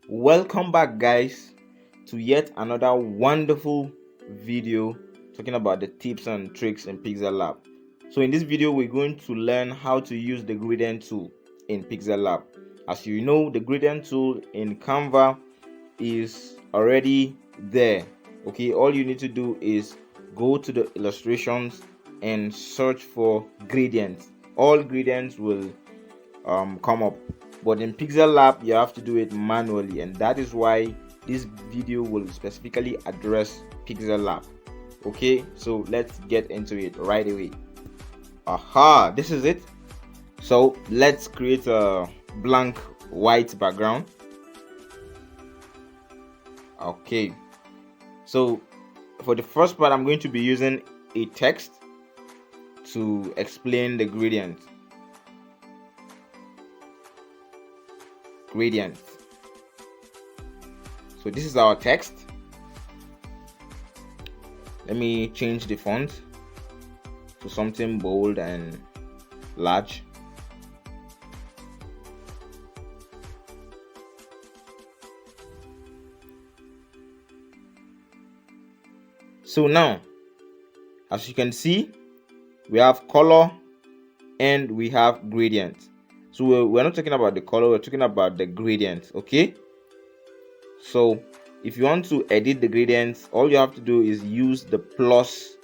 Welcome back, guys, to yet another wonderful video talking about the tips and tricks in Pixellab. So in this video, we're going to learn how to use the gradient tool in Pixellab. As you know, the gradient tool in Canva is already there. Okay, all you need to do is go to the illustrations and search for gradients. All gradients will come up, but in Pixellab you have to do it manually, and that is why this video will specifically address Pixellab. Okay, so let's get into it right away. Aha, this is it. So let's create a blank white background. Okay, so for the first part, I'm going to be using a text to explain the gradient. So this is our text. Let me change the font to something bold and large. So now, as you can see, we have color and we have gradient. So we're not talking about the color, we're talking about the gradient. Okay, so if you want to edit the gradients, all you have to do is use the plus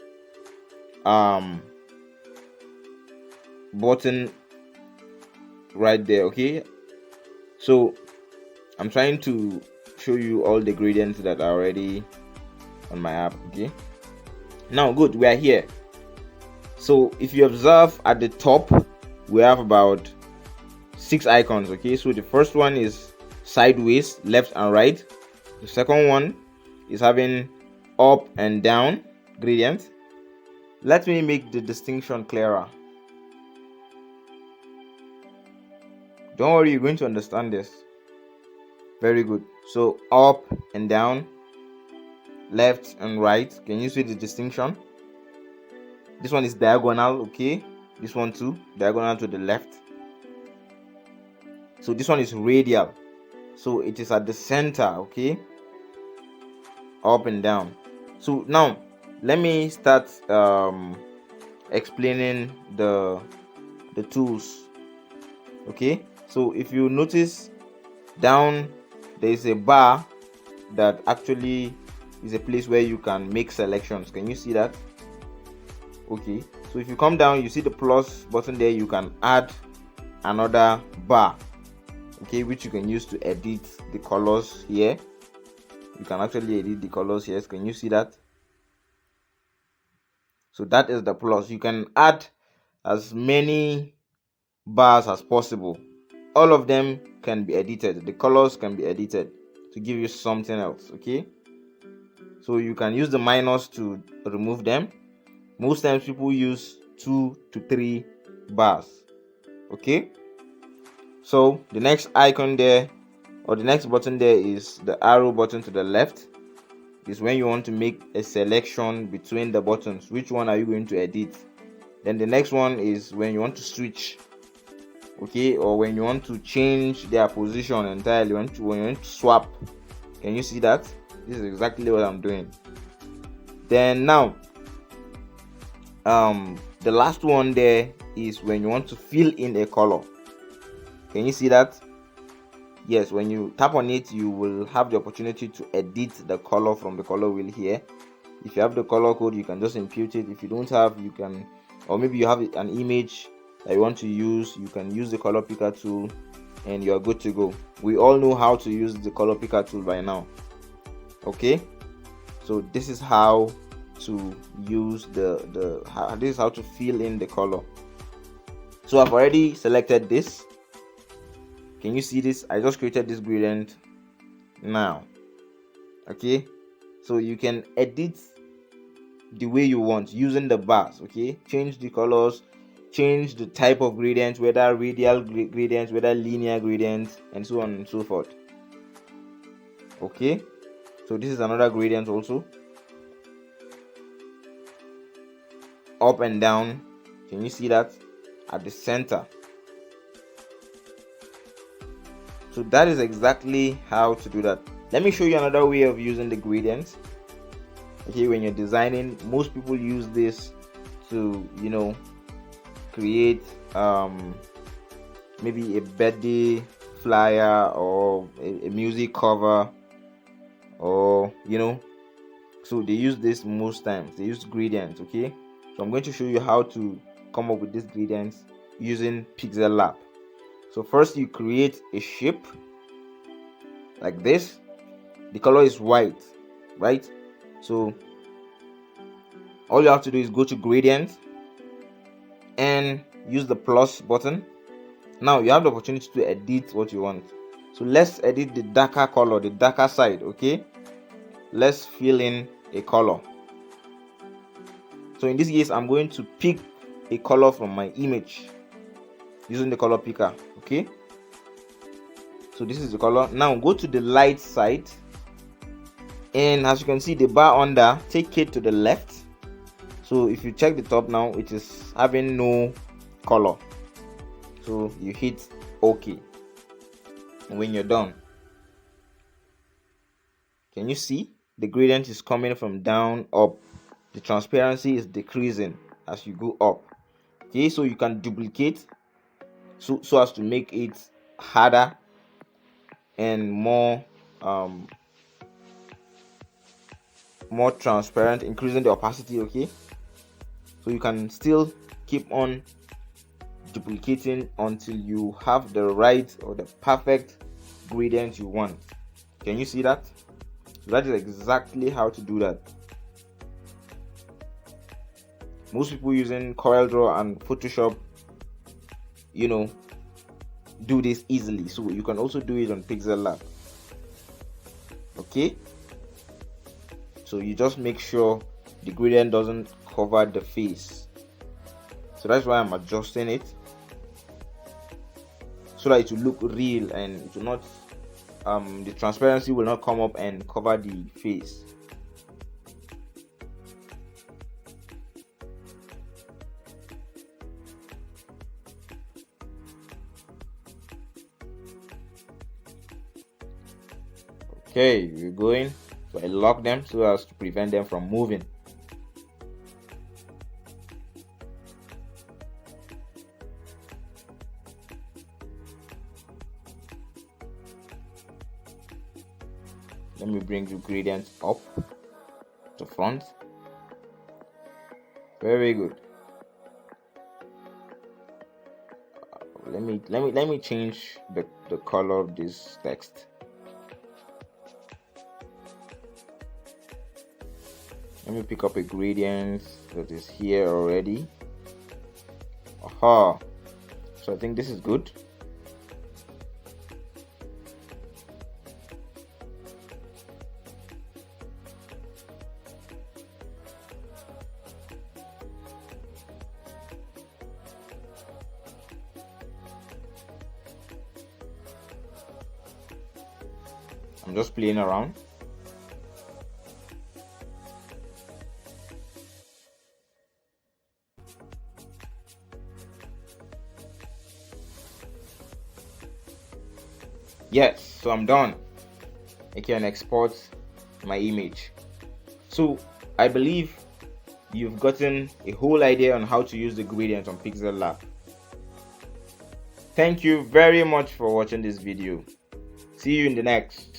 button right there. Okay, so I'm trying to show you all the gradients that are already on my app. Okay, now good, we are here. So if you observe at the top, we have about 6 icons. Okay, so the first one is sideways, left and right. The second one is having up and down gradient. Let me make the distinction clearer. Don't worry, you're going to understand this. Very good. So up and down, left and right. Can you see the distinction? This one is diagonal. Okay, this one too, diagonal to the left. So this one is radial, so it is at the center. Okay, up and down. So now let me start explaining the tools. Okay, so if you notice down, there is a bar that actually is a place where you can make selections. Can you see that? Okay, so if you come down, you see the plus button there. You can add another bar, okay, which you can use to edit the colors here. You can actually edit the colors here. Can you see that? So that is the plus. You can add as many bars as possible. All of them can be edited. The colors can be edited to give you something else. Okay, so you can use the minus to remove them. Most times people use 2 to 3 bars. Okay, so the next icon there, or the next button there, is the arrow button to the left. Is when you want to make a selection between the buttons. Which one are you going to edit? Then the next one is when you want to switch, okay, or when you want to change their position entirely, when you want to swap. Can you see that? This is exactly what I'm doing. Then now the last one there is when you want to fill in a color. Can you see that? Yes, when you tap on it, you will have the opportunity to edit the color from the color wheel here. If you have the color code, you can just impute it. If you don't have, you can, or maybe you have an image that you want to use, you can use the color picker tool and you are good to go. We all know how to use the color picker tool by now. Okay, so this is how to use this is how to fill in the color. So I've already selected this. Can you see this? I just created this gradient now. Okay, so you can edit the way you want using the bars. Okay, change the colors, change the type of gradient, whether radial gradients, whether linear gradients, and so on and so forth. Okay, so this is another gradient also. Up and down. Can you see that? At the center. So that is exactly how to do that. Let me show you another way of using the gradients. Okay, when you're designing, most people use this to, you know, create maybe a birthday flyer or a music cover, or you know, so they use this most times. They use gradients. Okay, so I'm going to show you how to come up with these gradients using Pixellab App. So first you create a shape like this. The color is white, right? So all you have to do is go to gradient and use the plus button. Now you have the opportunity to edit what you want. So let's edit the darker color, the darker side. Okay, let's fill in a color. So in this case, I'm going to pick a color from my image using the color picker. Okay, so this is the color. Now go to the light side, and as you can see, the bar under, take it to the left. So if you check the top now, it is having no color. So you hit OK. And when you're done, can you see the gradient is coming from down up? The transparency is decreasing as you go up. Okay, so you can duplicate so as to make it harder and more transparent, increasing the opacity. Okay, so you can still keep on duplicating until you have the right or the perfect gradient you want. Can you see that? So that is exactly how to do that. Most people using CorelDRAW and Photoshop, you know, do this easily. So you can also do it on Pixellab. Okay, so you just make sure the gradient doesn't cover the face. So that's why I'm adjusting it, so that it will look real and it will not the transparency will not come up and cover the face. Okay, we're going. So I lock them so as to prevent them from moving. Let me bring the gradient up to front. Very good. Let me change the color of this text. Let me pick up a gradient that is here already. Aha! So I think this is good. I'm just playing around. Yes, so I'm done. I can export my image. So I believe you've gotten a whole idea on how to use the gradient on Pixellab. Thank you very much for watching this video. See you in the next.